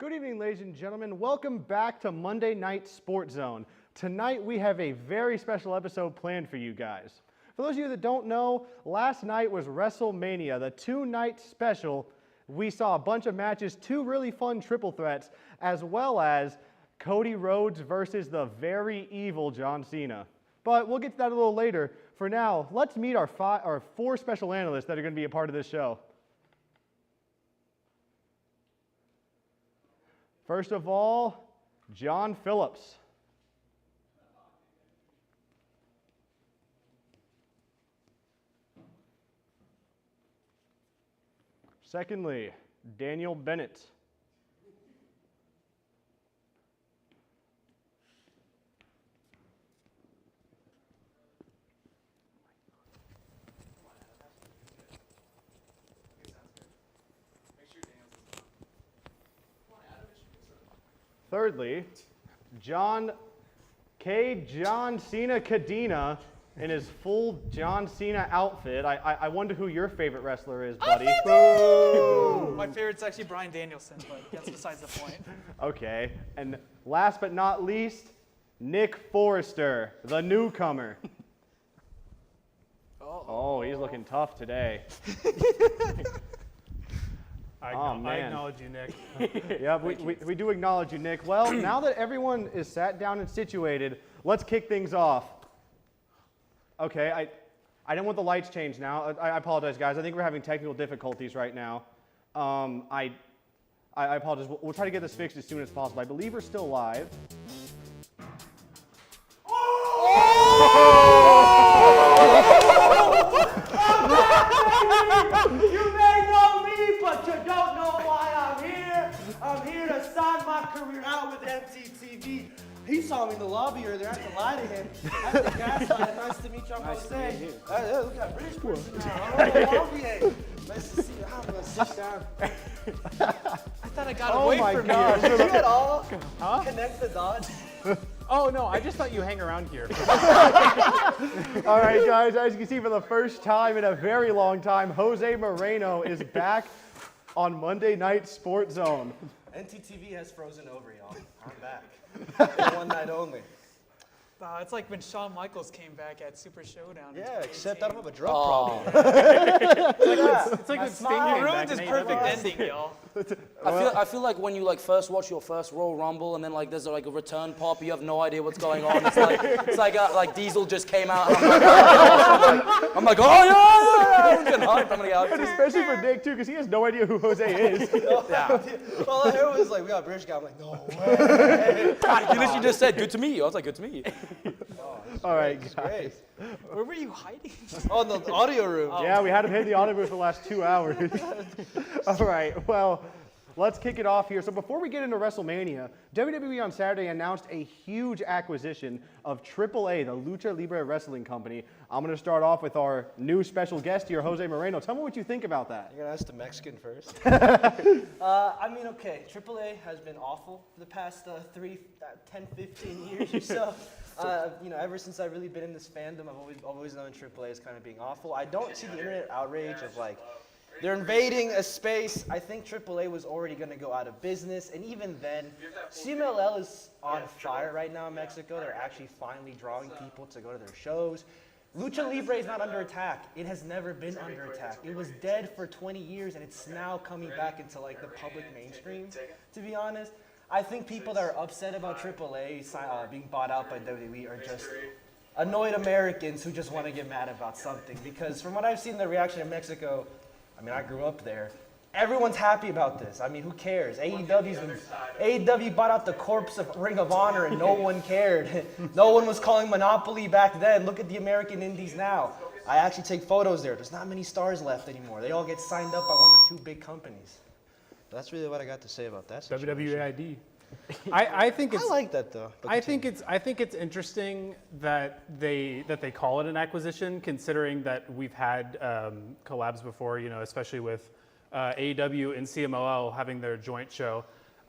Good evening, ladies and gentlemen. Welcome back to Monday Night Sports Zone. Tonight we have a very special episode planned for you guys. For those of you that don't know, last night was WrestleMania, the two-night special. We saw a bunch of matches, two really fun triple threats, as well as Cody Rhodes versus the very evil John Cena. But we'll get to that a little later. For now, let's meet our four special analysts that are going to be a part of this show. First of all, John Phillips. Secondly, Daniel Bennett. Thirdly, John Cena Cadena in his full John Cena outfit. I wonder who your favorite wrestler is, buddy. My favorite's actually Bryan Danielson, but that's besides the point. Okay, and last but not least, Nick Forrester, the newcomer. Oh, he's looking tough today. I acknowledge you, Nick. Yeah, we do acknowledge you, Nick. Well, now that everyone is sat down and situated, let's kick things off. Okay, I didn't want the lights changed now. I apologize, guys. I think we're having technical difficulties right now. I apologize. We'll try to get this fixed as soon as possible. I believe we're still live. You may know me, but you don't know why I'm here. I'm here to sign my career out with NTTV. He saw me in the lobby earlier. I had to lie to him. I had to gaslight him. Nice to meet you. I'm Jose. Look at British person now. Nice to see you. I'm going to sit down. I thought I got away from gosh. you. Did you at all connect the dots? Oh, no, I just thought you hang around here. All right, guys, as you can see, for the first time in a very long time, Jose Moreno is back on Monday Night Sports Zone. NTTV has frozen over, y'all. I'm back. One night only. It's like when Shawn Michaels came back at Super Showdown. Yeah, except I don't have a drug problem. It's like when Sting You came ruined back his in perfect AEW. ending, y'all. I feel like when you first watch your first Royal Rumble and then there's a return pop, you have no idea what's going on. It's like Diesel just came out. And I'm like, oh yeah, I'm getting hyped. I'm gonna get hyped. And especially for Nick, too, because he has no idea who Jose is. Yeah. Well, everyone was like, we got a British guy. I'm like, no way. You literally just said good to meet you. I was like, good to meet you. All right, guys. Great. Where were you hiding? Oh, in the audio room. Yeah, we had him hit the audio booth for the last 2 hours. All right, well, let's kick it off here. So before we get into WrestleMania, WWE on Saturday announced a huge acquisition of AAA, the Lucha Libre Wrestling Company. I'm going to start off with our new special guest here, Jose Moreno. Tell me what you think about that. You're going to ask the Mexican first? Okay, AAA has been awful for the past 10, 15 years or so. Ever since I've really been in this fandom, I've always known AAA as kind of being awful. I don't see the internet outrage of they're invading a space. I think AAA was already going to go out of business, and even then, CMLL is on fire right now in Mexico. They're actually finally drawing people to go to their shows. Lucha Libre is not under attack. It has never been under attack. It was dead for 20 years, and it's now coming back into the public mainstream, to be honest. I think people that are upset about AAA being bought out by WWE are just annoyed Americans who just want to get mad about something. Because from what I've seen, the reaction in Mexico, I grew up there. Everyone's happy about this. Who cares? AEW bought out the corpse of Ring of Honor and no one cared. No one was calling Monopoly back then. Look at the American Indies now. I actually take photos there. There's not many stars left anymore. They all get signed up by one or two big companies. That's really what I got to say about that situation. WWAID. I think it's. I like that though. I think it's interesting that they call it an acquisition, considering that we've had collabs before. Especially with AEW and CMLL having their joint show.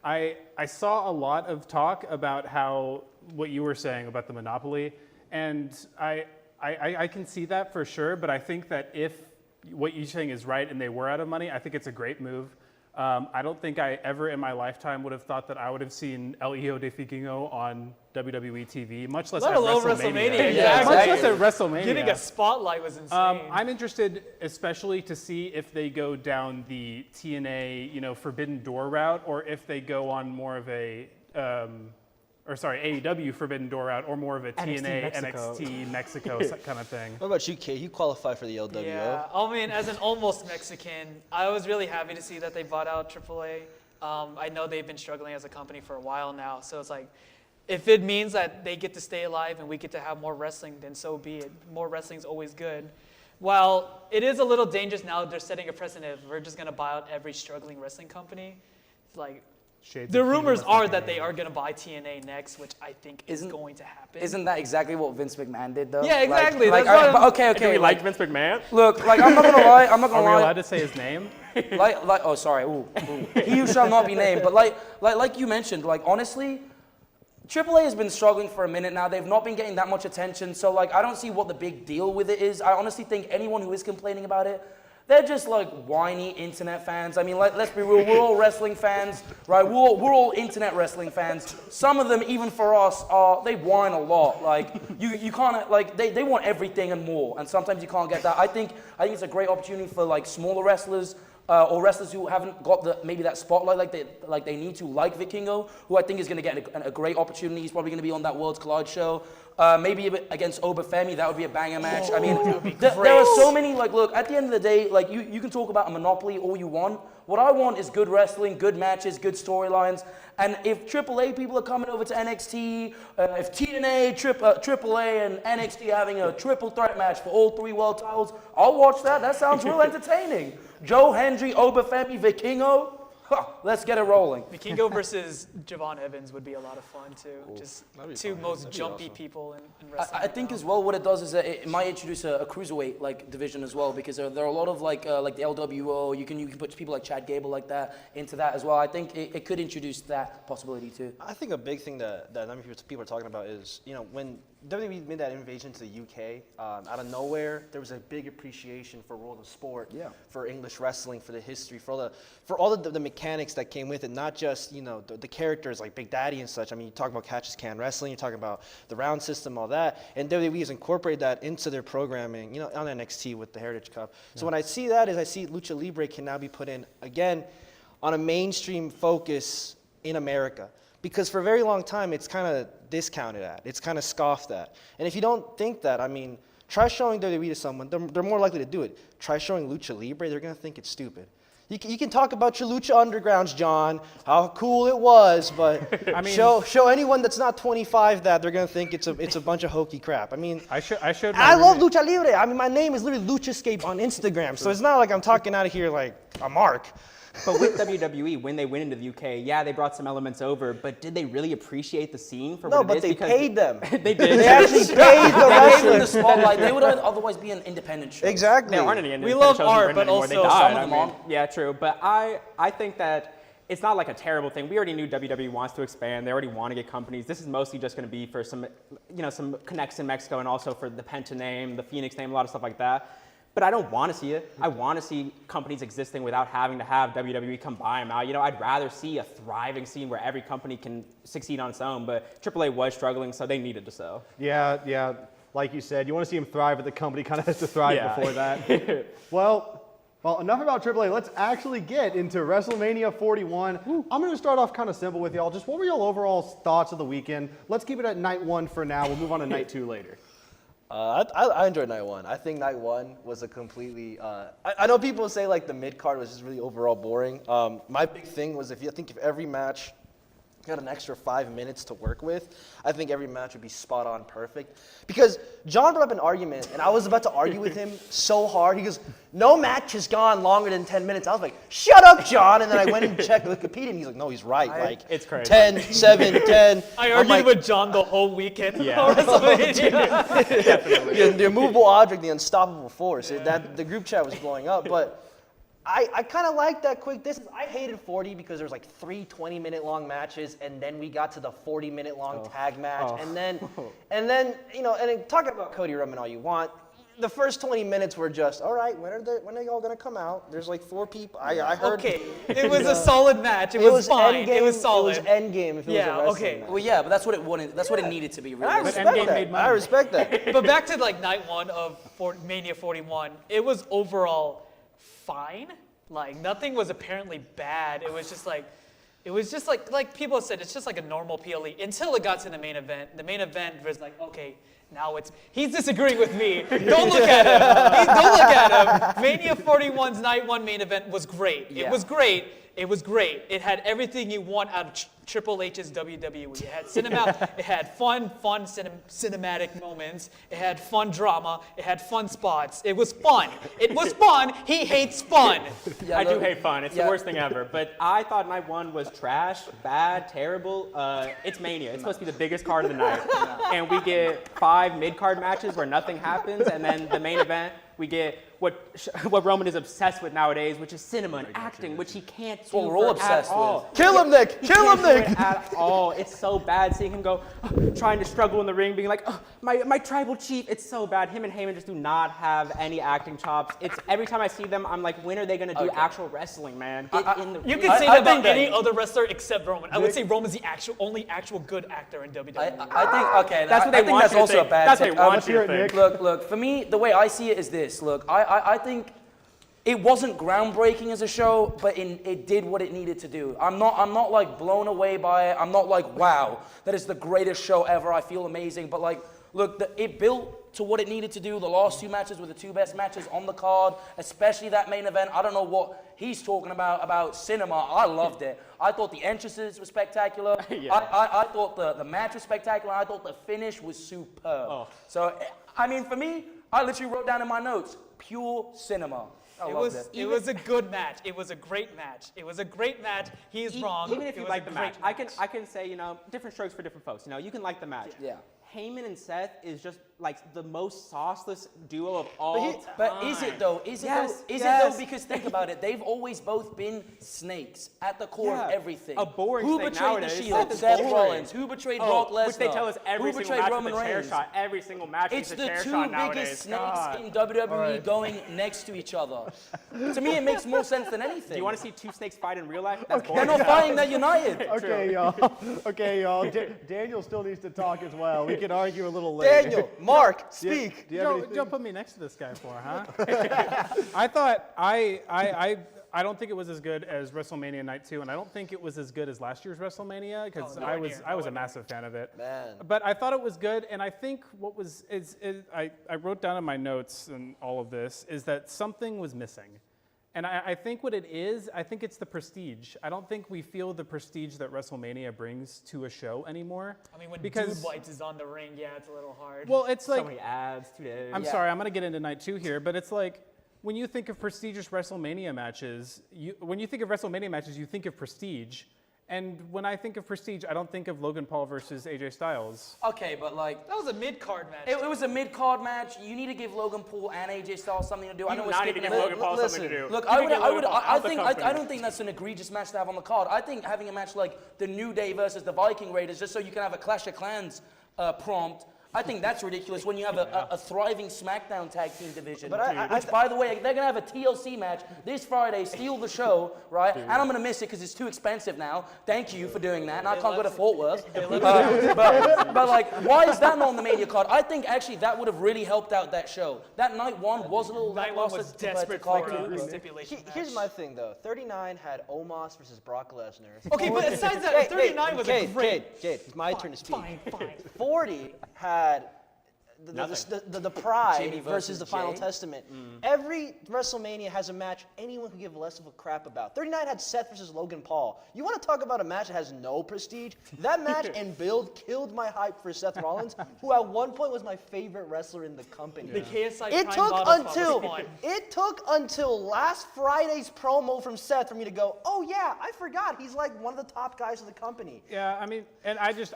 I saw a lot of talk about what you were saying about the monopoly, and I can see that for sure. But I think that if what you're saying is right and they were out of money, I think it's a great move. I don't think I ever in my lifetime would have thought that I would have seen El Hijo de Vikingo on WWE TV, much less Let at alone WrestleMania. WrestleMania. Much less at WrestleMania. Getting a spotlight was insane. I'm interested, especially to see if they go down the TNA, Forbidden Door route, or if they go on more of a, AEW Forbidden Door route, or more of a TNA, NXT Mexico kind of thing. What about you, Kate? You qualify for the LWO. Yeah, I mean, as an almost Mexican, I was really happy to see that they bought out AAA. I know they've been struggling as a company for a while now, so it's like, if it means that they get to stay alive and we get to have more wrestling, then so be it. More wrestling is always good. While it is a little dangerous now, they're setting a precedent. We're just going to buy out every struggling wrestling company. It's like, the rumors are that they are going to buy TNA next, which I think is going to happen. Isn't that exactly what Vince McMahon did, though? Yeah, exactly. Okay. Do we like Vince McMahon? Look, I'm not gonna lie. Are we allowed to say his name? Oh, sorry. Ooh. He who shall not be named. But like you mentioned, honestly, AAA has been struggling for a minute now. They've not been getting that much attention. So I don't see what the big deal with it is. I honestly think anyone who is complaining about it, they're just whiny internet fans. I mean, let's be real. We're all wrestling fans, right? We're all internet wrestling fans. Some of them, even for us, they whine a lot. You can't they want everything and more, and sometimes you can't get that. I think it's a great opportunity for smaller wrestlers. Or wrestlers who haven't got maybe that spotlight like they need to, like Vikingo, who I think is going to get a great opportunity. He's probably going to be on that Worlds Collide show. Maybe against Obafemi, that would be a banger match. I mean, there are so many, look, at the end of the day, you can talk about a monopoly all you want. What I want is good wrestling, good matches, good storylines. And if AAA people are coming over to NXT, if TNA, AAA, and NXT are having a triple threat match for all 3 world titles, I'll watch that. That sounds real entertaining. Joe Hendry, Obafemi, Vikingo. Let's get it rolling. Vikingo versus Javon Evans would be a lot of fun too. Just two most jumpy people in wrestling. I think as well what it does is that it might introduce a cruiserweight division as well, because there are a lot of like the LWO. You can put people like Chad Gable like that into that as well. I think it could introduce that possibility too. I think a big thing that a number of people are talking about is, when WWE made that invasion to the UK, out of nowhere, there was a big appreciation for world of sport, for English wrestling, for the history, for all the mechanics that came with it, not just, the characters like Big Daddy and such. I mean, you talk about Catch as Can Wrestling, you're talking about the round system, all that, and WWE has incorporated that into their programming, on NXT with the Heritage Cup. So when I see that, I see Lucha Libre can now be put in, again, on a mainstream focus in America. Because for a very long time, it's kind of discounted at. It's kind of scoffed at. And if you don't think that, I mean, try showing WWE to someone. They're more likely to do it. Try showing Lucha Libre. They're going to think it's stupid. You can talk about your Lucha Undergrounds, John, how cool it was, but I mean, show anyone that's not 25 that, they're going to think it's a bunch of hokey crap. I mean, I love Lucha Libre. I mean, my name is literally Luchascape on Instagram, so it's not like I'm talking out of here like a mark. But with WWE, when they went into the UK, they brought some elements over, but did they really appreciate the scene for what it is? No, but they paid them. They did. They actually paid the They gave them the wrestlers. spotlight. They would otherwise be an independent show. Exactly. There aren't any independent love shows art, in but Britain anymore. They also died. some of them I mean, are. yeah, true. But I think that it's not like a terrible thing. We already knew WWE wants to expand. They already want to get companies. This is mostly just going to be for some, some connects in Mexico, and also for the Penta name, the Phoenix name, a lot of stuff like that. But I don't want to see it. I want to see companies existing without having to have WWE come buy them out. I'd rather see a thriving scene where every company can succeed on its own. But AAA was struggling, so they needed to sell. Yeah. Like you said, you want to see them thrive, but the company kind of has to thrive before that. Well, enough about AAA. Let's actually get into WrestleMania 41. I'm going to start off kind of simple with y'all. Just what were y'all overall thoughts of the weekend? Let's keep it at night 1 for now. We'll move on to night 2 later. I enjoyed night 1. I think night 1 was a completely. I know people say like the mid card was just really overall boring. My big thing was if every match got an extra 5 minutes to work with, I think every match would be spot on perfect. Because John brought up an argument, and I was about to argue with him so hard. He goes, "No match has gone longer than 10 minutes." I was like, "Shut up, John!" And then I went and checked Wikipedia, and he's like, "No, he's right. It's crazy. 10, 7, 10. I argued with John the whole weekend. Yeah. The immovable object, the unstoppable force. The group chat was blowing up, but I kind of like that quick distance. I hated 40 because there was like 3 20-minute long matches, and then we got to the 40-minute long tag match, and then talking about Cody Rhodes and all you want, the first 20 minutes were just, all right, when are they all going to come out? There's like 4 people. I heard. Okay, it was a solid match. It was fine. Endgame, it was solid. It was endgame if it was a wrestling okay. match. Well, yeah, but that's what it wanted. That's what it needed to be. Really. I respect Endgame made that. money. I respect that. But back to like night 1 of Mania 41, it was overall fine. Like nothing was apparently bad. It was just like people said, it's just like a normal PLE until it got to the main event. The main event was like, okay, now he's disagreeing with me. Don't look at him. Don't look at him. Mania 41's night 1 main event was great. Yeah. It was great. It was great. It had everything you want out of Triple H's WWE. It had it had fun cinematic moments. It had fun drama. It had fun spots. It was fun. It was fun. He hates fun. Yeah, I do look, hate fun. It's the worst thing ever. But I thought night 1 was trash, bad, terrible. It's Mania. It's supposed to be the biggest card of the night. And we get 5 mid-card matches where nothing happens. And then the main event, we get what Roman is obsessed with nowadays, which is cinema and acting, which he can't do what we're all at obsessed all. with. Kill him, Nick! Kill him, Nick! At all. It's so bad seeing him go, trying to struggle in the ring, being like, my tribal chief. It's so bad. Him and Heyman just do not have any acting chops. It's every time I see them, I'm like, when are they gonna do actual wrestling, man? Get in the You ring. can say I that about think that- any other wrestler except Roman. I would say Roman's the only actual good actor in WWE. I think okay. That's what they I think want that's you to also think. a bad. That's what take. they want let's you hear to it, think. Nick. Look. For me, the way I see it is this. Look, I think it wasn't groundbreaking as a show, but it did what it needed to do. I'm not like blown away by it. I'm not like, wow, that is the greatest show ever. I feel amazing. But like, look, it built to what it needed to do. The last 2 matches were the 2 best matches on the card, especially that main event. I don't know what he's talking about cinema. I loved it. I thought the entrances were spectacular. Yeah. I thought the match was spectacular. I thought the finish was superb. Oh. So, I mean, for me, I literally wrote down in my notes, pure cinema. I loved it. It was a good match. It was a great match. It was a great match. He is wrong. Even if It you was like a the great match, I can say, different strokes for different folks. You can like the match. Yeah. Heyman and Seth is just like the most sauceless duo of all time. But is it though? Is it Yes, though? Is it yes. though? Because think about it. They've always both been snakes at the core of Yeah. everything. A boring Who snake betrayed nowadays. the Shield? Seth is Seth boring. Rollins. Who betrayed Brock Lesnar? Which they tell us every Who single betrayed match Roman with a chair Reigns? shot. Every single match It's is a the chair 2 shot biggest nowadays. snakes God. in WWE going next to each other. To me, it makes more sense than anything. Do you want to see 2 snakes fight in real life? That's They're boring. not fighting. They're united. Okay, y'all. Okay, y'all. Daniel still needs to talk as well. We can argue a little later. Daniel, Mark, speak. Do you have anything? Don't put me next to this guy for, huh? I thought I don't think it was as good as WrestleMania Night 2, and I don't think it was as good as last year's WrestleMania because I was a massive fan of it. Man. But I thought it was good, and I think what was I wrote down in my notes and all of this is that something was missing. And I think what it is, I think it's the prestige. I don't think we feel the prestige that WrestleMania brings to a show anymore. I mean, when because Dude Lights is on the ring, yeah, it's a little hard. well, it's So like many ads, 2 days. I'm Yeah. sorry, I'm going to get into night 2 here, but it's like when you think of prestigious WrestleMania matches, you think of prestige. And when I think of prestige, I don't think of Logan Paul versus AJ Styles. Okay, but like. that was a mid-card match. It was a mid-card match. You need to give Logan Paul and AJ Styles something to do. I know we're not need to skipping give ahead. Logan Paul something to do. Look, You I need to get Logan Paul out the company. don't think that's an egregious match to have on the card. I think having a match like the New Day versus the Viking Raiders, just so you can have a Clash of Clans prompt, I think that's ridiculous when you have a thriving SmackDown tag team division. But which, by the way, they're going to have a TLC match this Friday, steal the show, right? And I'm going to miss it because it's too expensive now. Thank you for doing that. And I can't go to Fort Worth. But like, why is that not on the Mania card? I think actually that would have really helped out that show. That night 1 was a little Night 1 lackluster was compared to desperate card for two. a stipulation match. Here's my thing, though. 39 had Omos versus Brock Lesnar. Okay, but besides that, 39 was a great. Jade, it's my turn to speak. Fine. 40 had the Pride Jimmy versus the Final Jay. Testament. Every WrestleMania has a match anyone could give less of a crap about. 39 had Seth versus Logan Paul. You want to talk about a match that has no prestige? That match and build killed my hype for Seth Rollins, who at one point was my favorite wrestler in the company. The KSI It Prime took bottle spot was fun. it took until last Friday's promo from Seth for me to go, oh yeah, I forgot he's like one of the top guys of the company. Yeah, I mean, and I just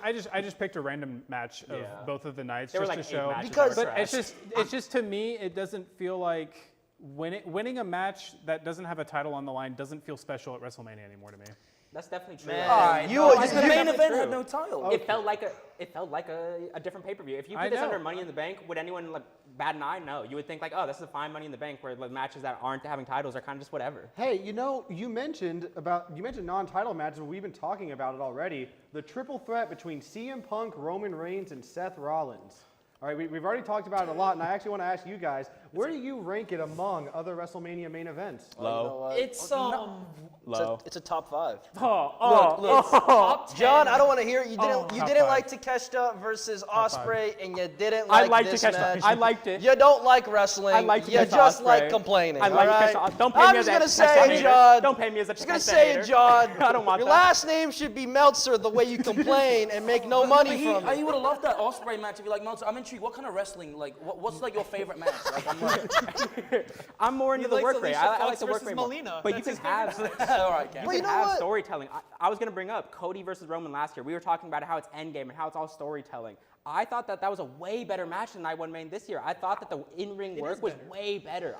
picked a random match of both of the nights There were just like to 8 show. matches Because- that were But trash. it's just to me, it doesn't feel like winning a match that doesn't have a title on the line doesn't feel special at WrestleMania anymore to me. That's definitely true. Man, All right, you- no, you- the main you- event had no title. It felt like a different pay-per-view. If you I put this know. under Money in the Bank, would anyone like bat an eye? No. You would think like, oh, this is a fine Money in the Bank, where the matches that aren't having titles are kind of just whatever. Hey, you mentioned non-title matches. We've been talking about it already. The triple threat between CM Punk, Roman Reigns, and Seth Rollins. All right, we've already talked about it a lot, and I actually want to ask you guys, where do you rank it among other WrestleMania main events? Low. It's Low. It's a top 5. look, top 10. John, I don't want to hear it. You Top didn't five. like Takeshita versus Osprey, and you didn't I like liked this Takeshita. match. I liked it. You don't like wrestling. I liked You Takeshita just Ospreay. like complaining. I like all right? Takeshita. Don't pay I'm me just as gonna a say, Takeshita hater. John. Don't pay me as a just gonna Takeshita say, hater. John. I don't want your that. last name should be Meltzer, the way you complain and make no money from He it. would have loved that Osprey match if you like Meltzer. I'm intrigued. What kind of wrestling? Like, what's like your favorite match? Like, I'm like, I'm more into the likes work rate. Alicia I like Fox the work versus rate more. Melina. But you That's can his have all right, Cam. you Well, you can know have what? storytelling. I was going to bring up Cody versus Roman last year. We were talking about how it's endgame and how it's all storytelling. I thought that was a way better match than Night One main this year. I thought that the in-ring work was way better.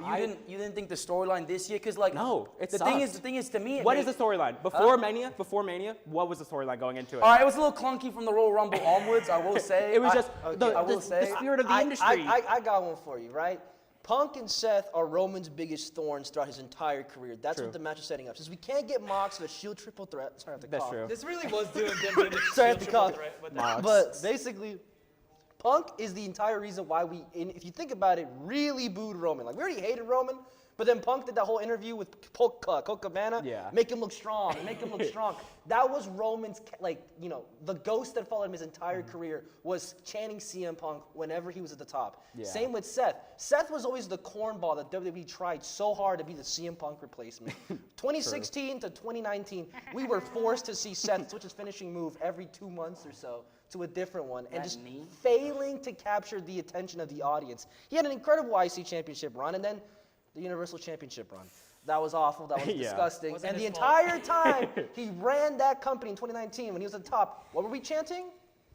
You didn't think the storyline this year? Because like No, it the thing is to me. What is the storyline? Before Mania, what was the storyline going into it? All right, it was a little clunky from the Royal Rumble onwards. I will say It was just I will say the spirit of the industry. I got one for you, right? Punk and Seth are Roman's biggest thorns throughout his entire career. That's True. what the match is setting up. Since we can't get Mox, the Shield triple threat. Sorry, I have to That's cough. true. This really was doing them the Sorry, I have to triple cough. threat with Mox. that. But basically, Punk is the entire reason why we, if you think about it, really booed Roman. Like, we already hated Roman, but then Punk did that whole interview with Colt Cabana. Yeah. Make him look strong, make him look strong. That was Roman's, the ghost that followed him his entire career was chanting CM Punk whenever he was at the top. Yeah. Same with Seth. Seth was always the cornball that WWE tried so hard to be the CM Punk replacement. 2016 to 2019, we were forced to see Seth switch his finishing move every 2 months or so to a different one, and That just knee? failing to capture the attention of the audience. He had an incredible IC championship run, and then the Universal Championship run. That was awful. That was Yeah. disgusting. Wasn't And the his fault. entire time he ran that company in 2019 when he was at the top, what were we chanting?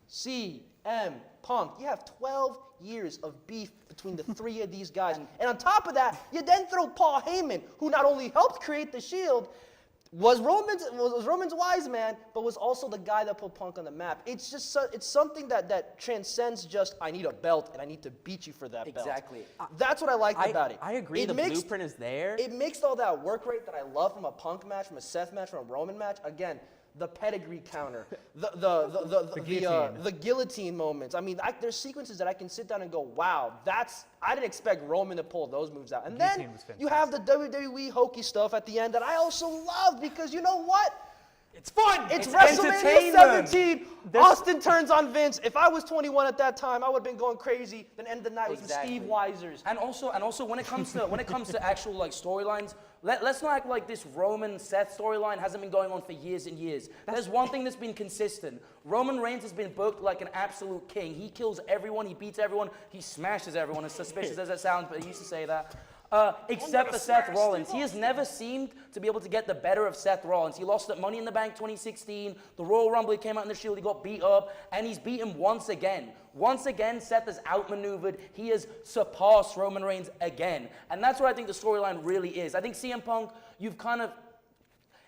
CM Punk. You have 12 years of beef between the three of these guys. And on top of that, you then throw Paul Heyman, who not only helped create the Shield, was Roman's wise man, but was also the guy that put Punk on the map. It's just it's something that transcends just I need a belt and I need to beat you for that belt. Exactly. That's what I liked about it. I agree. It The mixed- blueprint is there. It mixed all that work rate that I love from a Punk match, from a Seth match, from a Roman match. Again, the pedigree counter, the guillotine moments. I mean, there's sequences that I can sit down and go, wow, I didn't expect Roman to pull those moves out. And then Guillotine was you have the WWE hokey stuff at the end that I also love because you know what? It's fun. It's entertainment. WrestleMania 17. Austin turns on Vince. If I was 21 at that time, I would have been going crazy. Then end of the night with some Exactly. Steve Weisers. And also when it comes to actual like storylines, let's not act like this Roman Seth storyline hasn't been going on for years and years. There's one thing that's been consistent. Roman Reigns has been booked like an absolute king. He kills everyone, he beats everyone, he smashes everyone, as suspicious as that sounds, but he used to say that. Except for Seth Rollins. He has never seemed to be able to get the better of Seth Rollins. He lost at Money in the Bank 2016. The Royal Rumble, he came out in the Shield, he got beat up, and he's beat him once again. Once again, Seth has outmaneuvered. He has surpassed Roman Reigns again. And that's what I think the storyline really is. I think CM Punk,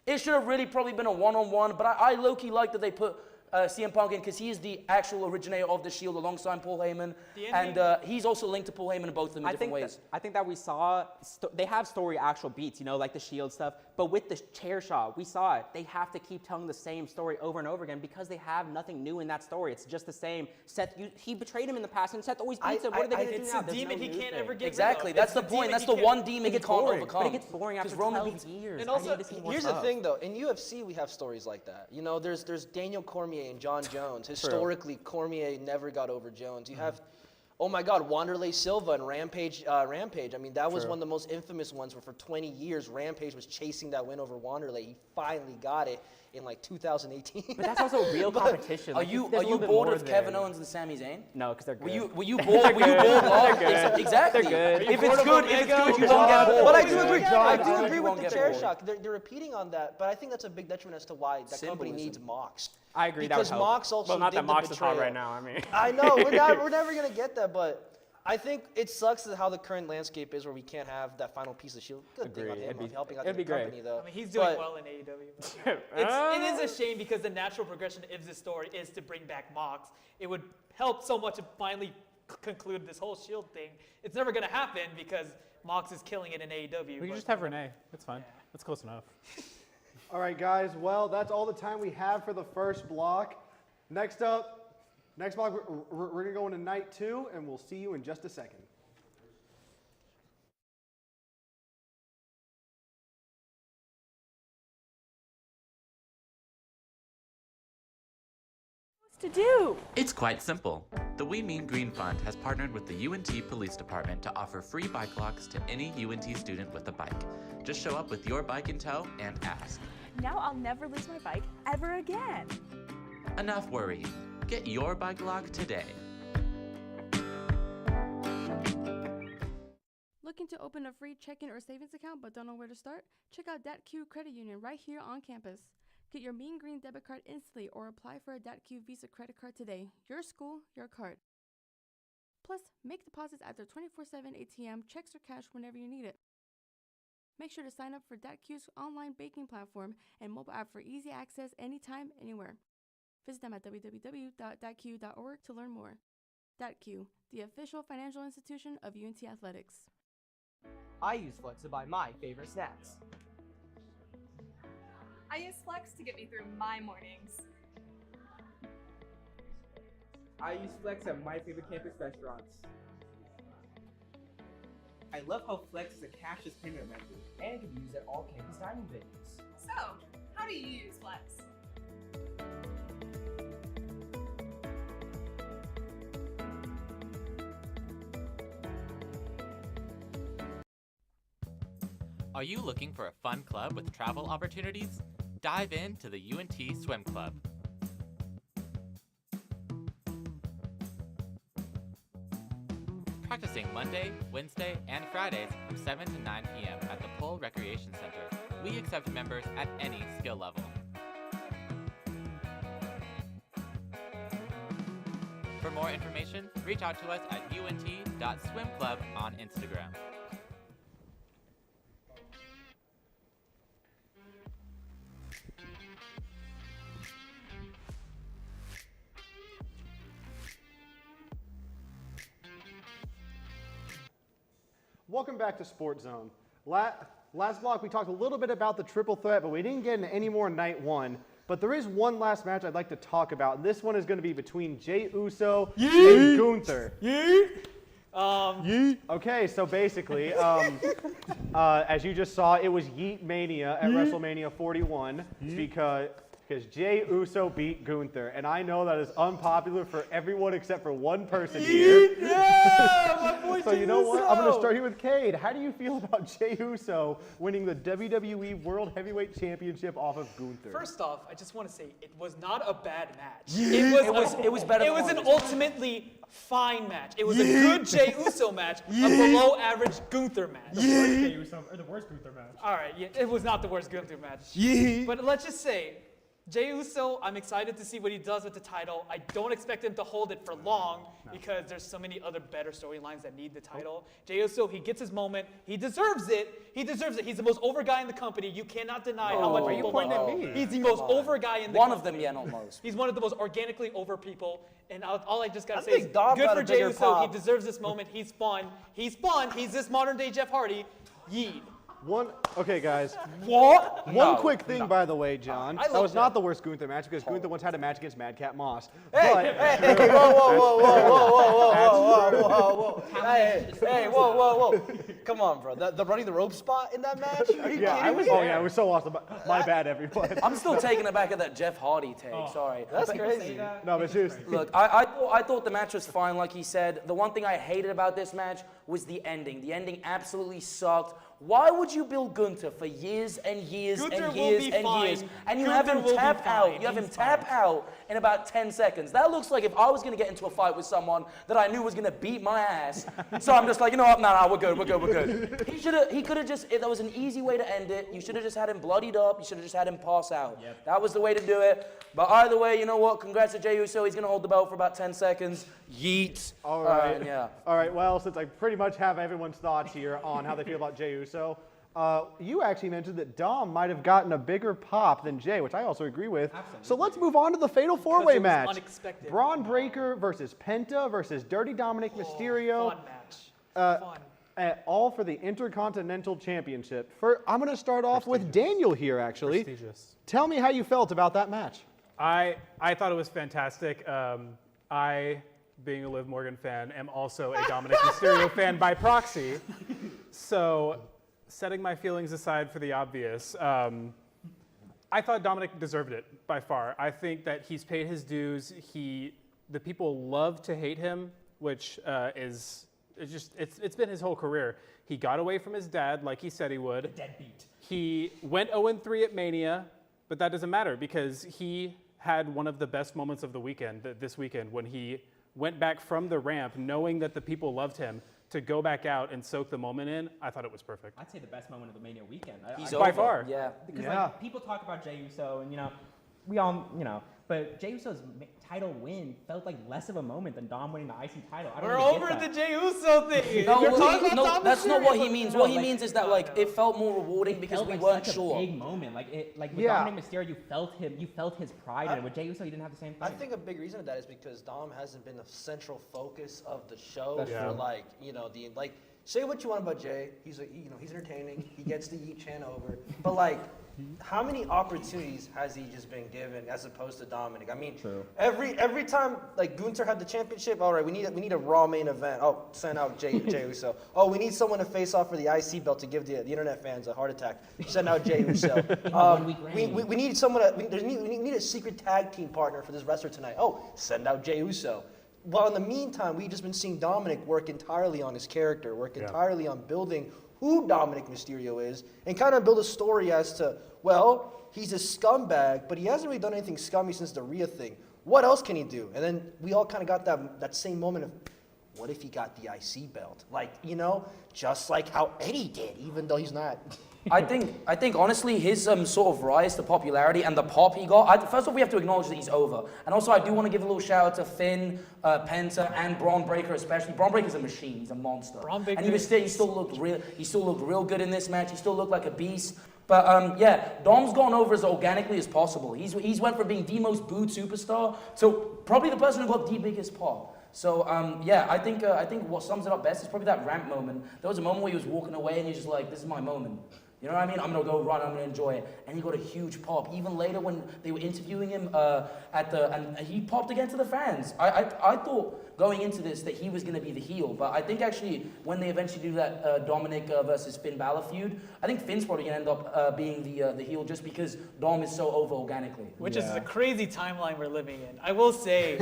it should have really probably been a one-on-one, but I low-key like that they put CM Punk in because he is the actual originator of the Shield alongside Paul Heyman. And he's also linked to Paul Heyman in both of them in different ways. I think that we saw, they have story actual beats, like the Shield stuff, but with the chair shot, we saw it. They have to keep telling the same story over and over again because they have nothing new in that story. It's just the same. Seth, he betrayed him in the past, and Seth always beats him. What are they going to do It's now? a There's demon no he new can't thing. ever get Exactly. rid of. That's It's the a point. demon That's he the can't- one demon he can't overcome. But it gets boring after 'Cause Roman 12 beats- years. And I also, need to see more Here's stuff. the thing, though. In UFC, we have stories like that. There's Daniel Cormier and John Jones. Historically, Cormier never got over Jones. You have, oh my God, Wanderlei Silva and Rampage. I mean, that was one of the most infamous ones where for 20 years, Rampage was chasing that win over Wanderlei. He finally got it in like 2018. But that's also real competition. Are Like, you there's a little bit bored more of Kevin there. Owens and Sami Zayn? No, because they're good. Were you bored? Love? good. Exactly. They're good. If it's good, you won't get bored. But I do agree. I do You agree won't with the get chair bored. shock. They're repeating on that, but I think that's a big detriment as to why that company Symbolism. needs Mox. I agree. Because that would help. Mox also well, not did that the Mox is hot betrayal. right now. I mean, I know we're never gonna get that, but I think it sucks how the current landscape is where we can't have that final piece of Shield. Good thing on him of helping out It'd the be great. company, though. I mean, he's doing But- well in AEW. It is a shame because the natural progression of this story is to bring back Mox. It would help so much to finally conclude this whole Shield thing. It's never going to happen because Mox is killing it in AEW. We but- can just have Renee. That's fine. That's close enough. All right, guys. Well, that's all the time we have for the first block. Next block, we're going to go into night 2, and we'll see you in just a second. To do. It's quite simple. The We Mean Green Fund has partnered with the UNT Police Department to offer free bike locks to any UNT student with a bike. Just show up with your bike in tow and ask. Now I'll never lose my bike ever again. Enough worrying. Get your bike lock today. Looking to open a free checking or savings account but don't know where to start? Check out DatQ Credit Union right here on campus. Get your Mean Green debit card instantly or apply for a DatQ Visa credit card today. Your school, your card. Plus, make deposits at their 24/7 ATM, checks or cash whenever you need it. Make sure to sign up for DatQ's online banking platform and mobile app for easy access anytime, anywhere. Visit them at www.datq.org to learn more. DatQ, the official financial institution of UNT Athletics. I use Flex to buy my favorite snacks. I use Flex to get me through my mornings. I use Flex at my favorite campus restaurants. I love how Flex is a cashless payment method and can be used at all campus dining venues. So, how do you use Flex? Are you looking for a fun club with travel opportunities? Dive into the UNT Swim Club. Practicing Monday, Wednesday, and Fridays from 7 to 9 p.m. at the Pole Recreation Center. We accept members at any skill level. For more information, reach out to us at unt.swimclub on Instagram. Welcome back to Sports Zone. Last block, we talked a little bit about the triple threat, but we didn't get into any more night 1. But there is one last match I'd like to talk about. This one is going to be between Jey Uso and Gunther. Okay, so basically, as you just saw, it was Yeet Mania at WrestleMania 41 because Jey Uso beat Gunther. And I know that is unpopular for everyone except for one person here. Yeah, my boy So you know what? I'm going to start here with Cade. How do you feel about Jey Uso winning the WWE World Heavyweight Championship off of Gunther? First off, I just want to say it was not a bad match. It was better It than was one an of his ultimately fine match. It was a good Jey Uso match, a below average Gunther match. The worst Gunther match. All right, yeah, it was not the worst Gunther match. But let's just say, Jey Uso, I'm excited to see what he does with the title. I don't expect him to hold it for long because there's so many other better storylines that need the title. Jey Uso, he gets his moment. He deserves it. He deserves it. He's the most over guy in the company. You cannot deny how much people love him. He's the most over guy in the One company. of them, yeah, not most. He's one of the most organically over people. And all I just got to I say is think Dom good got for a Jey bigger Uso. He pop. deserves this moment. He's fun. He's fun. He's this modern day Jeff Hardy. Yeet. Okay, guys. What? One quick thing, by the way, John. I That love was that. not the worst Gunther match because Gunther once had a match against Madcap Moss. Hey, whoa. Come on, bro. The running the rope spot in that match? Are you Yeah, kidding me? I was so awesome. My bad, everyone. I'm still taken aback at that Jeff Hardy take. Sorry. That's crazy. No, but seriously. Look, I thought the match was fine, like he said. The one thing I hated about this match was the ending. The ending absolutely sucked. Why would you build Gunther for years and years Gunther and will years be and fine. years, and you Gunther have him will be tap fine. out? You have him He's tap fine. out in about 10 seconds. That looks like if I was going to get into a fight with someone that I knew was going to beat my ass. So I'm just like, you know what? No, we're good. He could have just. That was an easy way to end it. You should have just had him bloodied up. You should have just had him pass out. That was the way to do it. But either way, you know what? Congrats to Jey Uso. He's going to hold the belt for about 10 seconds. yeet. All right. Yeah. All right. Well, since I pretty much have everyone's thoughts here on how they feel about Jey Uso, you actually mentioned that Dom might have gotten a bigger pop than Jey, which I also agree with. Absolutely. So let's move on to the Fatal 4-Way it was match. unexpected. Braun Breaker versus Penta versus Dirty Dominic Mysterio. Fun match. Fun. All for the Intercontinental Championship. I'm going to start off with Daniel here, actually. Prestigious. Tell me how you felt about that match. I thought it was fantastic. I, being a Liv Morgan fan, am also a Dominic Mysterio fan by proxy. So, setting my feelings aside for the obvious, I thought Dominic deserved it by far. I think that he's paid his dues. The people love to hate him, which it's been his whole career. He got away from his dad like he said he would. Deadbeat. He went 0-3 at Mania, but that doesn't matter because he had one of the best moments of the weekend, this weekend, when he went back from the ramp knowing that the people loved him to go back out and soak the moment in. I thought it was perfect. I'd say the best moment of the Mania weekend. By far. Yeah. Because like, people talk about Jey Uso, and we all but Jey Uso's title win felt like less of a moment than Dom winning the IC title. I don't We're really over get the that. Jey Uso thing. No, You're well, talking about no, Dom that's not what he Mysterio. means. No, What he like- means is that like it felt more rewarding because Felt we like weren't such sure. a big moment. Like with Yeah. Dominic Mysterio, you felt his pride in it. With Jey Uso, you didn't have the same thing. I think a big reason of that is because Dom hasn't been the central focus of the show That's for true. say what you want about Jey. He's he's entertaining. He gets the Yeet chant over. But like, how many opportunities has he just been given as opposed to Dominic? I mean, True. every time like Gunther had the championship, all right, we need a Raw main event. Oh, send out Jey Uso. Oh, we need someone to face off for the IC belt to give the internet fans a heart attack. Send out Jey Uso. We need someone. We need a secret tag team partner for this wrestler tonight. Oh, send out Jey Uso. Well, in the meantime, we've just been seeing Dominic work entirely on his character, work entirely on building who Dominic Mysterio is, and kind of build a story as to, well, he's a scumbag, but he hasn't really done anything scummy since the Rhea thing. What else can he do? And then we all kind of got that same moment of, what if he got the IC belt? Like, just like how Eddie did, even though he's not. I think honestly his sort of rise to popularity and the pop he got. First of all, we have to acknowledge that he's over, and also I do want to give a little shout out to Finn, Penta, and Braun Breaker especially. Braun Breaker's a machine; he's a monster. Braun Breaker and he still looked real good in this match. He still looked like a beast. But Dom's gone over as organically as possible. He's went from being the most booed superstar to probably the person who got the biggest pop. So I think what sums it up best is probably that ramp moment. There was a moment where he was walking away and he's just like, this is my moment. You know what I mean? I'm gonna go run, I'm gonna enjoy it. And he got a huge pop. Even later when they were interviewing him and he popped again to the fans. I thought going into this that he was gonna be the heel, but I think actually when they eventually do that Dominic versus Finn Balor feud, I think Finn's probably gonna end up being the heel just because Dom is so over organically. Which is a crazy timeline we're living in. I will say,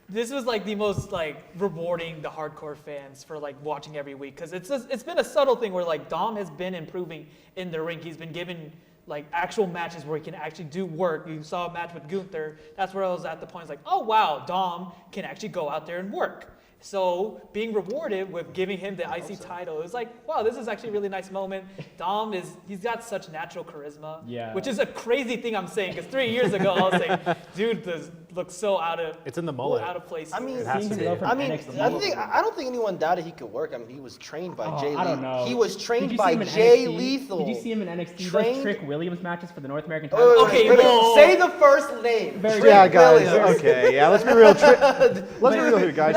this was like the most like rewarding the hardcore fans for like watching every week because it's been a subtle thing where like Dom has been improving in the ring. He's been given like actual matches where he can actually do work. You saw a match with Gunther. That's where I was at the point. It's like, oh wow, Dom can actually go out there and work. So being rewarded with giving him the IC title, it was like, wow, this is actually a really nice moment. Dom he's got such natural charisma, which is a crazy thing I'm saying because 3 years ago I was saying, dude, this looks so out of place. I mean, I don't think anyone doubted he could work. I mean, he was trained by Jay Lethal. I don't know. He was trained Did you by see him in Jay NXT? Lethal. Did you see him in NXT? Trained- Those Trick Williams matches for the North American title. Okay, say the first name. Yeah, guys. Okay, yeah. Let's be real. Let's be real here, guys.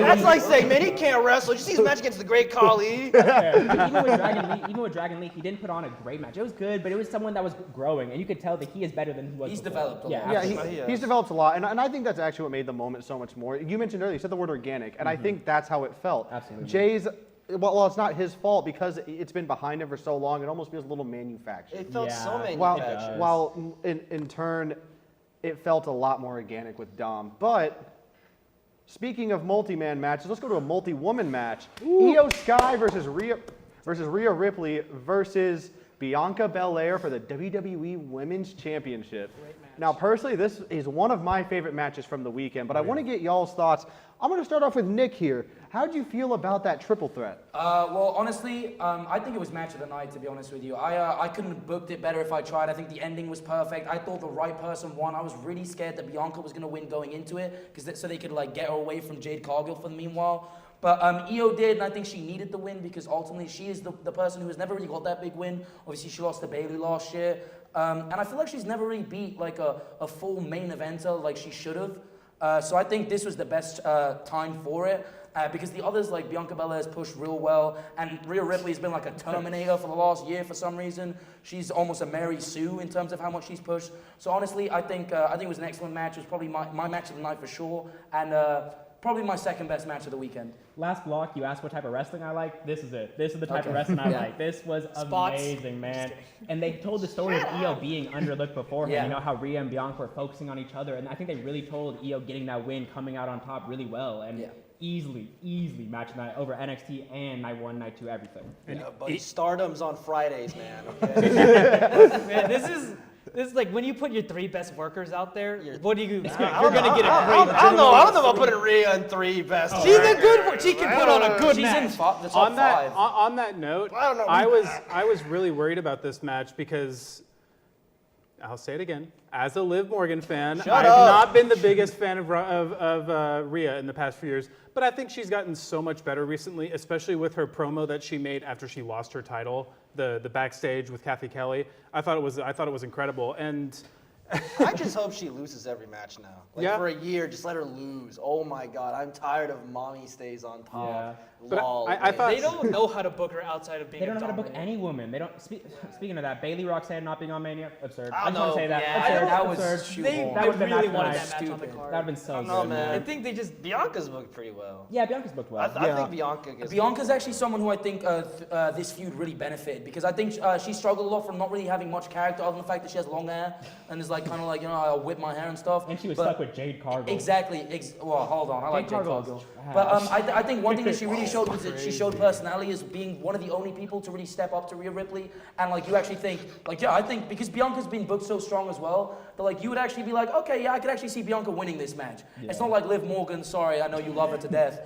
That's like saying, man, he can't wrestle. Did you see his match against the Great Khali? Even with Dragon Lee, he didn't put on a great match. It was good, but it was someone that was growing, and you could tell that he is better than he was. He's before. developed a lot. Yeah, absolutely. he's developed a lot, and I think that's actually what made the moment so much more. You mentioned earlier, you said the word organic, and I think that's how it felt. Absolutely. Jay's, well, it's not his fault because it's been behind him for so long. It almost feels a little manufactured. It felt so While, manufactured. while in turn, it felt a lot more organic with Dom. But speaking of multi-man matches, let's go to a multi-woman match. Io Sky versus Rhea Ripley versus Bianca Belair for the WWE Women's Championship. Now, personally, this is one of my favorite matches from the weekend, but I want to get y'all's thoughts. I'm going to start off with Nick here. How did you feel about that triple threat? Well, honestly, I think it was match of the night, to be honest with you. I couldn't have booked it better if I tried. I think the ending was perfect. I thought the right person won. I was really scared that Bianca was going to win going into it, so they could like get her away from Jade Cargill for the meanwhile. But Io did, and I think she needed the win because ultimately she is the person who has never really got that big win. Obviously, she lost to Bayley last year. And I feel like she's never really beat like a full main eventer like she should have. So I think this was the best time for it. Because the others, like Bianca Belair, has pushed real well, and Rhea Ripley has been like a Terminator for the last year for some reason. She's almost a Mary Sue in terms of how much she's pushed. So honestly, I think it was an excellent match. It was probably my match of the night for sure, and probably my second best match of the weekend. Last block, you asked what type of wrestling I like. This is it. This is the type of wrestling I like. This was amazing, man. And they told the story of Io being underlooked beforehand. Yeah. You know how Rhea and Bianca were focusing on each other, and I think they really told Io getting that win, coming out on top really well, and easily match night over NXT and night 1, night 2, everything. Yeah, but Stardom's on Fridays, man. Okay? Man, this is like when you put your 3 best workers out there. What do you expect? I You're don't gonna get a know. great. I don't know about putting Rhea in 3 best. She's a good one. She can put on a good She's match. in the top On that 5. on that note, I don't know. I was really worried about this match because I'll say it again. As a Liv Morgan fan, I've not been the biggest fan of Rhea in the past few years, but I think she's gotten so much better recently, especially with her promo that she made after she lost her title, the backstage with Kathy Kelly. I thought it was incredible, and I just hope she loses every match now. Like Yeah. for a year, just let her lose. Oh my God, I'm tired of mommy stays on top. Yeah. But Lol. I thought They don't know how to book her outside of being. They don't a know how to book dominant. any woman. They don't. Speaking of that, Bayley Roxanne not being on Mania, absurd. I I just want know. to say that. Yeah, absurd. that was absurd. They That would've been really match wanted night. that match on the Stupid. card. That would have been so know, good. man. I think they just. Bianca's booked pretty well. Yeah, Bianca's booked well. I think Bianca gets. Bianca's actually someone who I think this feud really benefited because I think she struggled a lot from not really having much character other than the fact that she has long hair and is like kind of like, I'll whip my hair and stuff. And she was But- stuck with Jade Cargill. Exactly. Well, hold on. I like Jade Cargill's Cargill. trash. But I think one thing that she really showed was that she showed personality as being one of the only people to really step up to Rhea Ripley. And like you actually think, like I think because Bianca's been booked so strong as well, that like you would actually be like, okay, yeah, I could actually see Bianca winning this match. Yeah. It's not like Liv Morgan, sorry, I know you love her to death,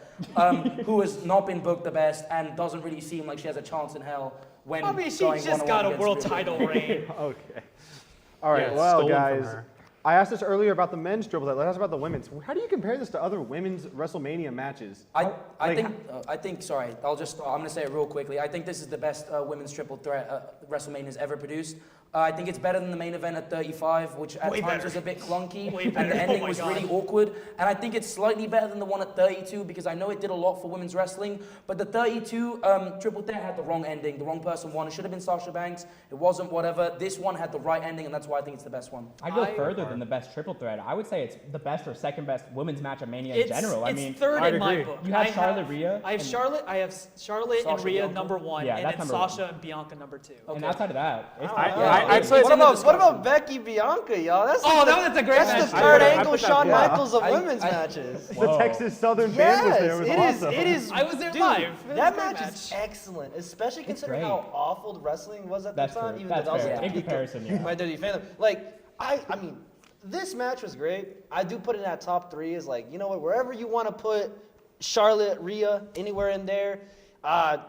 who has not been booked the best and doesn't really seem like she has a chance in hell when I mean, she going just one-on-one got a against world Rhea title Ripley. reign. Okay. All right, Yeah, well, stolen from guys, her. I asked this earlier about the men's triple threat. Let's ask about the women's. How do you compare this to other women's WrestleMania matches? I Like, think. Sorry, I'm going to say it real quickly. I think this is the best women's triple threat WrestleMania has ever produced. I think it's better than the main event at 35, which at times was a bit clunky, and the ending was really awkward. And I think it's slightly better than the one at 32 because I know it did a lot for women's wrestling. But the 32 triple threat had the wrong ending. The wrong person won. It should have been Sasha Banks. It wasn't. Whatever. This one had the right ending, and that's why I think it's the best one. I go further than the best triple threat. I would say it's the best or second best women's match of Mania in general. I mean, third I'd in my agree. book. You have Charlotte, Rhea, I have and- Charlotte. I have Charlotte and Sasha, Rhea Bianca. number 1, Yeah, and that's then number Sasha and Bianca number 2. and outside of that, it's I'd say What about Becky Bianca, y'all? That's Oh, like that's a great That's match. the third I angle put that Shawn down. Michaels of I- women's I- matches. the Whoa. Texas Southern band was there. It was it awesome. is. I was there dude, live. It was That a great match is match. excellent, especially considering great. how awful the wrestling was at That's the time. true. Even That's though that was fair. at the In peak comparison, of yeah. my WWE fandom. Like, I mean, this match was great. I do put it in that top 3 as like, you know what, wherever you want to put Charlotte, Rhea, anywhere in there,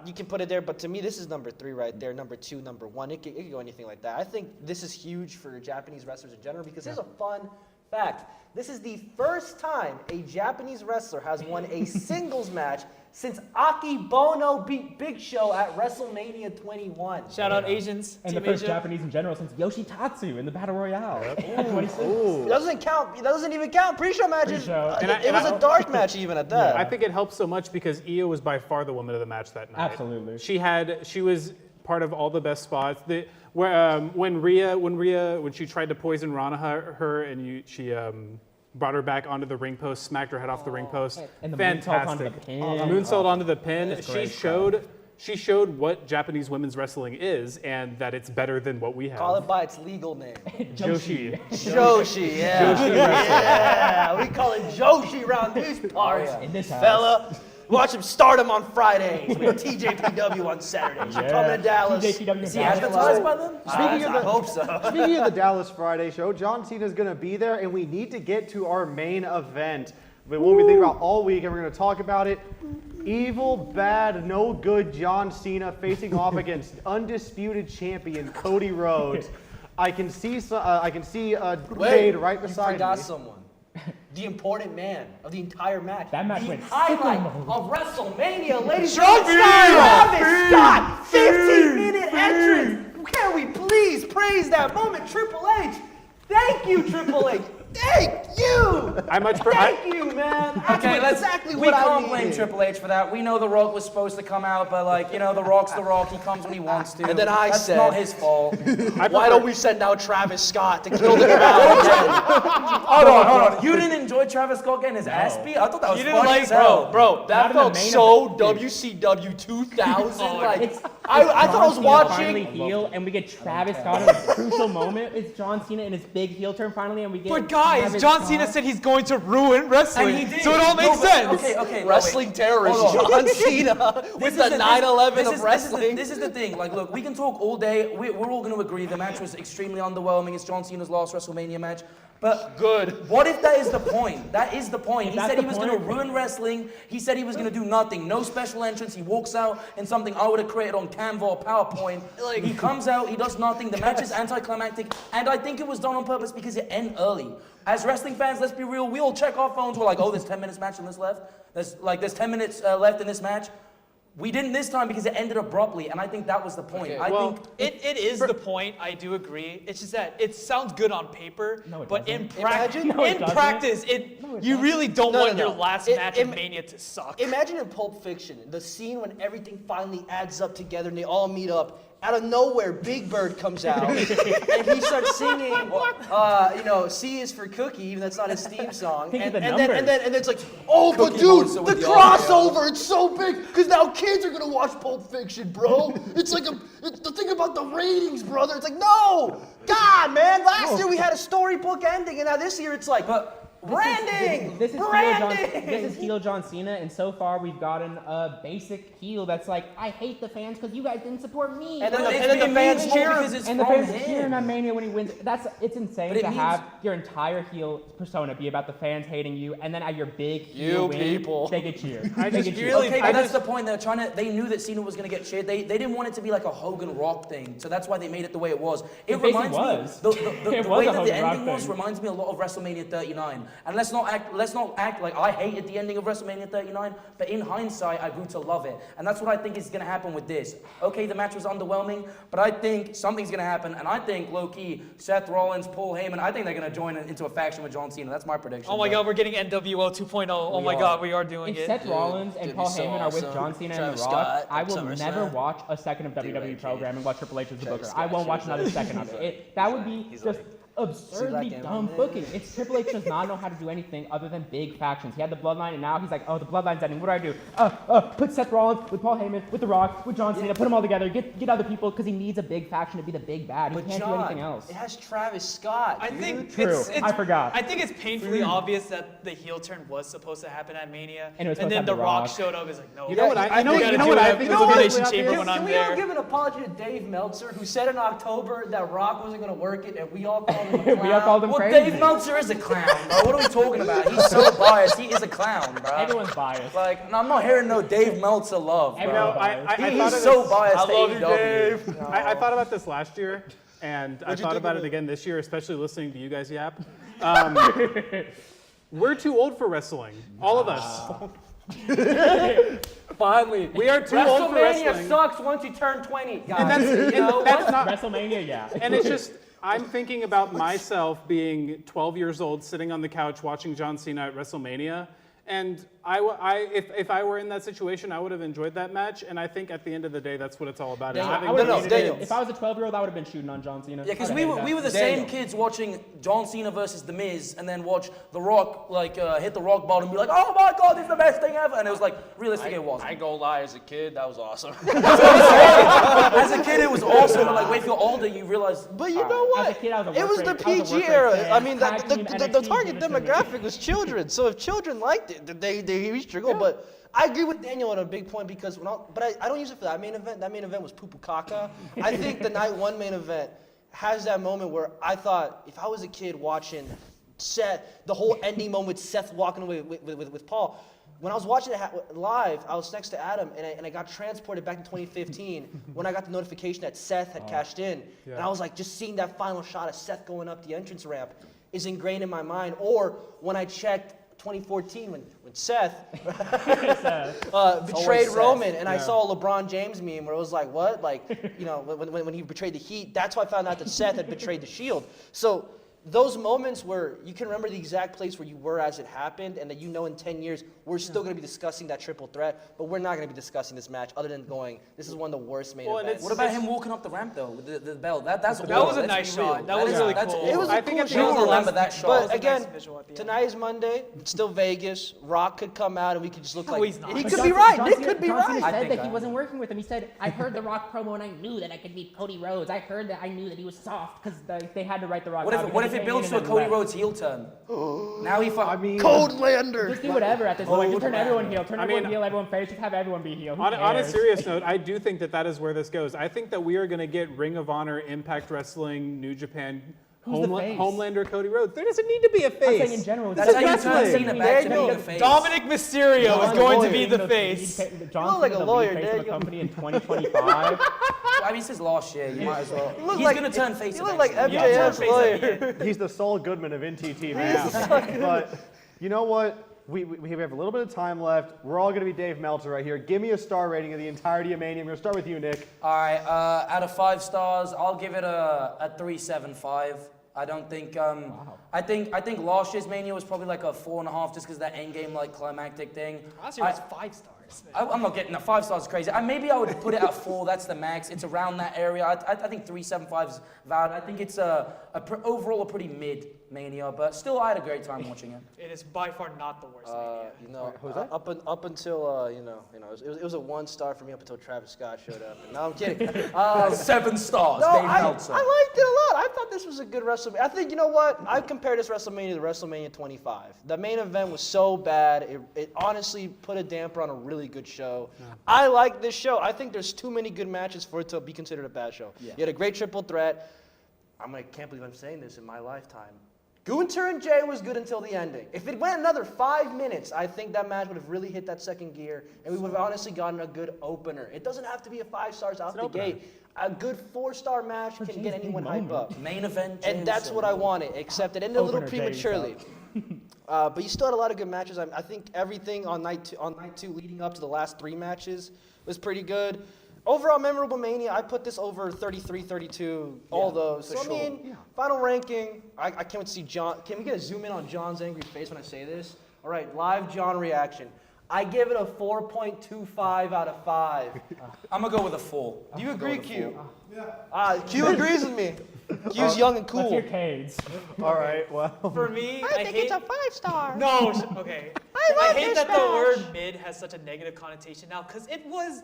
you can put it there. But to me, this is number 3 right there. Number 2, number 1. It could go anything like that. I think this is huge for Japanese wrestlers in general because here's a fun fact. This is the first time a Japanese wrestler has won a singles match since Aki Bono beat Big Show at WrestleMania 21. Shout out Asians. and the Team first Asia. Japanese in general since Yoshitatsu in the Battle Royale. At 26. It doesn't count. It doesn't even count pre-show matches. Pre-show. It was a dark match even at that. I think it helps so much because Io was by far the woman of the match that night. Absolutely. She was part of all the best spots. When she tried to poison her and she brought her back onto the ring post, smacked her head off the ring post. And the Fantastic. moonsault onto the pin. Moonsault onto the pin. That's She great showed what Japanese women's wrestling is and that it's better than what we have. Call it by its legal name. Joshi. Joshi, yeah. Yeah, we call it Joshi around these parts. In this house. Fella. Watch him start him on Fridays with TJPW on Saturdays. You're coming to Dallas. TJPW Is he advertised by them? Speaking of I the- hope so. Speaking of the Dallas Friday show, John Cena is going to be there, and we need to get to our main event. But what we think about all week, and we're going to talk about it. Evil, bad, no good John Cena facing off against undisputed champion Cody Rhodes. I can see Jade right You beside forgot me. someone. The important man of the entire match. That match the went highlight sicko mode. of WrestleMania, ladies and gentlemen. Travis Scott, 15-minute entrance. Can we please praise that moment, Triple H? Thank you, Triple H. Thank you. Thank you, man. That's Okay, exactly we what I can't blame needed. Triple H for that. We know The Rock was supposed to come out, but like, you know, The Rock's The Rock. He comes when he wants to. And then I That's said- not his fault. Why don't we send out Travis Scott to kill the crowd again? Hold on. You didn't enjoy Travis Scott getting his ass beat? I thought that was You didn't funny like- as hell. Bro, that Not in the felt main so event. WCW 2000. Like, It's I thought I was John Cena finally watching. heel, and we get Travis Scott at a crucial moment. It's John Cena in his big heel turn finally, and we get. But guys, Travis John Cena Scott. said he's going to ruin wrestling, And he did. so it all makes No, but- sense. Okay, no, Wrestling wait. terrorist Hold on. John Cena with the 9/11 of wrestling. This is the thing. Like, look, we can talk all day. We're all going to agree the match was extremely underwhelming. It's John Cena's last WrestleMania match. But Good. what if that is the point? That is the point. He that's said he the was going to point- ruin wrestling. He said he was going to do nothing. No special entrance. He walks out in something I would have created on Canva or PowerPoint. He comes out, he does nothing. The match is anticlimactic. And I think it was done on purpose because it ended early. As wrestling fans, let's be real. We all check our phones. We're like, oh, there's 10 minutes match in this left. There's 10 minutes left in this match. We didn't this time because it ended abruptly, and I think that was the point. Okay, I think It is the point. I do agree. It's just that it sounds good on paper, No, it but in, doesn't. Imagine- No, it in doesn't. practice, you really don't No, want no, your no. last It- match im- of Mania to suck. Imagine in Pulp Fiction, the scene when everything finally adds up together and they all meet up. Out of nowhere, Big Bird comes out and he starts singing, C is for Cookie, even though that's not his theme song. Think of And, the and then numbers. it's like, oh, but Cookie dude, Monster the with the crossover, it's so big, because now kids are gonna watch Pulp Fiction, bro. It's like the thing about the ratings, brother. It's like, no, God, man. Last year we had a storybook ending, and now this year it's like, branding, This is branding. This is heel John Cena, and so far we've gotten a basic heel that's like, I hate the fans because you guys didn't support me. And then But the- it's and then the being fans meaningful cheer him. because it's And the from fans cheer him him. at Mania when he wins. It's insane But it to means- have your entire heel persona be about the fans hating you, and then at your big You heel win, people. they get cheered. I They just get cheered. really- Okay, I but that's the point. They knew that Cena was going to get cheered. They didn't want it to be like a Hogan Rock thing, so that's why they made it the way it was. It basically reminds was. me It the was way a that the Hogan Rock ending was thing. reminds me a lot of WrestleMania 39. And let's not act like I hated the ending of WrestleMania 39, but in hindsight, I grew to love it. And that's what I think is going to happen with this. Okay, the match was underwhelming, but I think something's going to happen, and I think low-key Seth Rollins, Paul Heyman, I think they're going to join into a faction with John Cena. That's my prediction. Oh my but- God, we're getting NWO 2.0. Oh We my are. God, we are doing If it. Seth Rollins and it'd be Paul so Heyman are with awesome. John Cena and Travis The Rock, Scott I at will SummerSlam. never watch a second of WWE programming while Triple H is the booker. I won't watch another second of it. That would be just absurdly him dumb on booking. It's Triple H does not know how to do anything other than big factions. He had the Bloodline, and now he's like, oh, the Bloodline's ending. What do I do? Put Seth Rollins with Paul Heyman, with The Rock, with John Cena, put them all together, get other people, because he needs a big faction to be the big bad. He But can't John, do anything else. it has Travis Scott. I dude. think True. I forgot. I think it's painfully obvious that the heel turn was supposed to happen at Mania, And it was supposed then to The have The Rock Rock. showed up. He's like, no, You know what I we gotta think do is an completely elimination obvious? chamber when Can I'm we all there. give an apology to Dave Meltzer, who said in October that Rock wasn't going to work it, and we all called him a clown? We all called him Well, crazy. Dave Meltzer is a clown, bro. What are we talking about? He's so biased. He is a clown, bro. Everyone's biased. Like, no, I'm not hearing no Dave Meltzer love, bro. You know, I He's thought of so this- biased I to love you, AEW. Dave. I thought about this last year, and I thought about it again this year, especially listening to you guys yap. We're too old for wrestling, all of us. Finally. We are too old for WrestleMania wrestling. sucks once you turn 20, guys. And that's not. WrestleMania, yeah. And it's just, I'm thinking about myself being 12 years old, sitting on the couch watching John Cena at WrestleMania. And if I were in that situation, I would have enjoyed that match. And I think at the end of the day, that's what it's all about. is having Daniel. If I was a 12-year-old, I would have been shooting on John Cena. Yeah, because I'd we have were, hated we that. were the same kids watching John Cena versus The Miz and then watch The Rock hit the rock bottom and be like, oh my God, this is the best thing ever. And it was like, realistically, it wasn't. I ain't gonna lie, as a kid, that was awesome. As a kid, it was awesome, but like, when you feel older, you realize. But you know what? As a kid, I was a it was work the rate- I was a PG work rate era. fan. I mean, Tag team the NXT target gave it to me. demographic was children. So if children liked they reached their goal. But I agree with Daniel on a big point because I don't use it for that main event. That main event was poo-poo caca. I think the night one main event has that moment where I thought if I was a kid watching Seth, the whole ending moment with Seth walking away with Paul. When I was watching it live, I was next to Adam, and I got transported back to 2015 when I got the notification that Seth had cashed in. Yeah. And I was like, just seeing that final shot of Seth going up the entrance ramp is ingrained in my mind. Or when I checked 2014 when Seth betrayed Roman, and I saw a LeBron James meme where it was like, what? Like, when he betrayed the Heat, that's why I found out that Seth had betrayed the Shield. So those moments where you can remember the exact place where you were as it happened, and that in 10 years, we're still going to be discussing that triple threat, but we're not going to be discussing this match other than going, this is one of the worst main events. What about him walking up the ramp, though, with the belt? That was a nice shot. That was really cool. It was a cool shot. Remember that shot. But again, tonight is Monday. It's still Vegas. Rock could come out, and we could just look like... he's not. He could be right. Nick could be John Cena right. said that he wasn't working with him. He said, I heard the Rock promo, and I knew that I could beat Cody Rhodes. I heard that I knew that he was soft, because they had to write the Rock out. What if it builds to a Cody Rhodes heel turn? Now he Codelander. Just do whatever at this point. Just turn everyone heel. Turn everyone heel, everyone face. Just have everyone be heel. On a serious note, I do think that is where this goes. I think that we are going to get Ring of Honor, Impact Wrestling, New Japan, Homelander, Cody Rhodes. There doesn't need to be a face. I'm saying in general. That's how you turn Cena back to being a face. Dominic Mysterio is going to be the face. John like a lawyer, face of a Daniel. company in 2025. I mean, this is last year. You might as well. He's going to turn face. You look like eventually. MJF's lawyer. He's the Saul Goodman of NTTV. But you know what? We have a little bit of time left. We're all going to be Dave Meltzer right here. Give me a star rating of the entirety of Mania. I'm going to start with you, Nick. All right. Out of 5 stars, I'll give it a 3.75. I don't think. I think last year's Mania was probably like a 4.5, just because that endgame climactic thing. Last year was 5 stars. I'm not getting 5 stars. Is crazy. Maybe I would put it at 4. That's the max. It's around that area. I think 3.75 is valid. I think it's overall a pretty mid Mania, but still I had a great time watching it. It is by far not the worst Mania. Up until it was a 1 star for me up until Travis Scott showed up. No, I'm kidding. 7 stars. No, Dave I Meltzer. liked it a lot. I thought this was a good WrestleMania. I think, you know what? I compare this WrestleMania to WrestleMania 25. The main event was so bad. It honestly put a damper on a really good show. Yeah. I like this show. I think there's too many good matches for it to be considered a bad show. Yeah. You had a great triple threat. Can't believe I'm saying this in my lifetime. Gunther and Jay was good until the ending. If it went another 5 minutes, I think that match would have really hit that second gear, and we would have honestly gotten a good opener. It doesn't have to be a 5 stars out the gate. A good 4-star match can get anyone hype up. Main event, and that's what I wanted, except it ended a little prematurely. But you still had a lot of good matches. I think everything on night two leading up to the last 3 matches was pretty good. Overall memorable Mania, I put this over 33, 32, all those. So, final ranking, I can't wait to see John. Can we get a zoom in on John's angry face when I say this? All right, live John reaction. I give it a 4.25 out of 5. I'm going to go with a 4. Do you agree, Q? Yeah. Q agrees with me. Q's young and cool. Let's hear Cades. All right, well. For me, I think it's a 5-star. No, okay. I hate that the word mid has such a negative connotation now, because it was...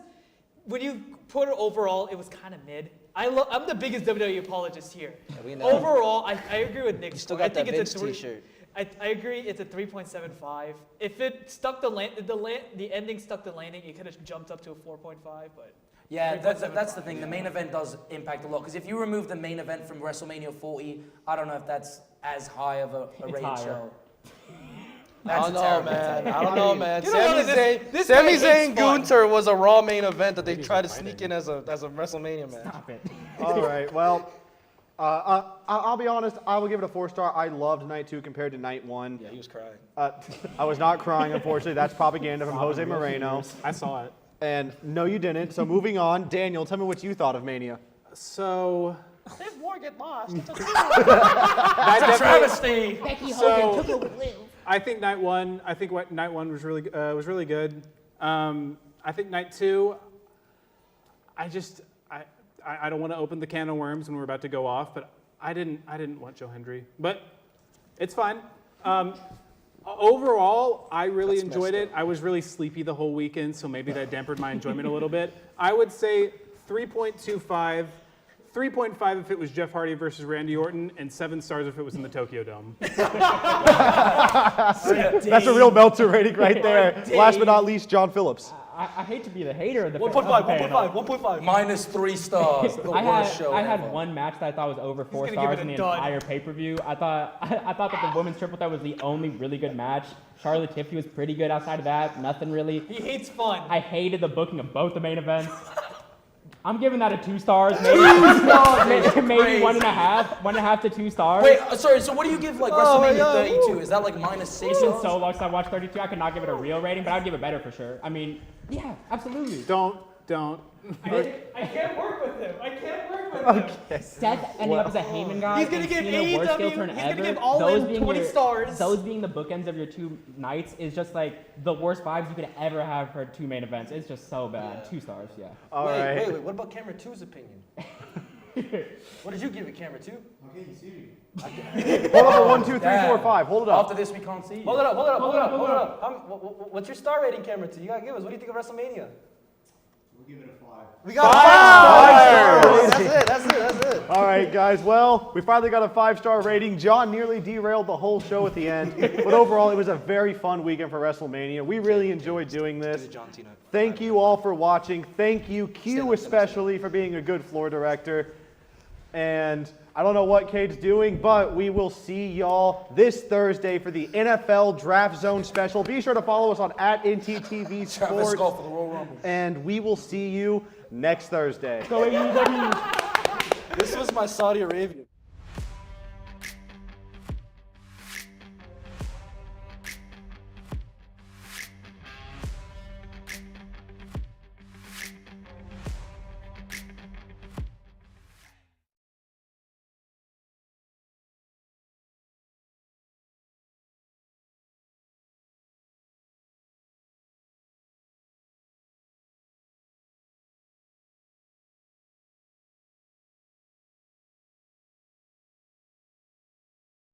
When you put it overall, it was kind of mid. I'm the biggest WWE apologist here. Yeah, we know. Overall, I agree with Nick. You still got that Vince t-shirt. I agree. It's a 3.75. If it stuck the ending stuck the landing, it could have jumped up to a 4.5. But yeah, that's the thing. The main event does impact a lot, because if you remove the main event from WrestleMania 40, I don't know if that's as high of a rated show. I don't know, man. Sami Zayn Gunther was a Raw main event that they tried to sneak in as a WrestleMania match. Stop it. All right, well, I'll be honest. I will give it a 4-star. I loved night 2 compared to night 1. Yeah, he was crying. I was not crying, unfortunately. That's propaganda from Jose Moreno. I saw it. And no, you didn't. So moving on, Daniel, tell me what you thought of Mania. So. If more get lost. That's a travesty. Becky Hogan took over Liv. I think night 1. I think night 1 was really good. I think night 2. I don't want to open the can of worms when we're about to go off, but I didn't want Joe Hendry, but it's fine. Overall, I really enjoyed it. I was really sleepy the whole weekend, so maybe that dampened my enjoyment a little bit. I would say 3.25 3.5 if it was Jeff Hardy versus Randy Orton, and 7 stars if it was in the Tokyo Dome. That's a real Meltzer rating right there. Last but not least, John Phillips. I hate to be the hater of the 1.5. Minus 3 stars. The worst show I had ever. one match that I thought was over 4 gonna give stars it in a the dud. entire pay-per-view. I thought that the women's triple threat was the only really good match. Charlotte Tiffany was pretty good outside of that. Nothing really. He hates fun. I hated the booking of both the main events. I'm giving that a 2 stars. Maybe, maybe 1.5 to 2 stars. Wait, sorry, so what do you give like WrestleMania 32? Is that like minus 6 It's been stars? so long since I watched 32. I could not give it a real rating, but I'd give it better for sure. I mean, yeah, absolutely. Don't. I can't work with him. I can't work with him. Seth ending up as a Heyman guy. He's gonna and give Cena worst heel AEW, turn he's ever. gonna give All Those In being 20 stars. Those being the bookends of your 2 nights is just like the worst vibes you could ever have for 2 main events. It's just so bad. 2 stars, yeah. All right. Wait, what about camera 2's opinion? What did you give it, camera 2? Okay, you see me. Hold up, 1, 2, 3, 4, 5. Hold it up. After this, we can't see you. Hold it up. What's your star rating, camera 2? You gotta give us. What do you think of WrestleMania? We'll give it a 5. We got 5 stars. That's it. All right, guys. Well, we finally got a 5-star rating. John nearly derailed the whole show at the end. But overall, it was a very fun weekend for WrestleMania. We really enjoyed doing this. Thank you all for watching. Thank you, Q especially, for being a good floor director. And I don't know what Cade's doing, but we will see y'all this Thursday for the NFL Draft Zone special. Be sure to follow us on @NTTV Travis Sports. Scott for the Royal Rumble. And we will see you next Thursday. Go AEW. This was my Saudi Arabia.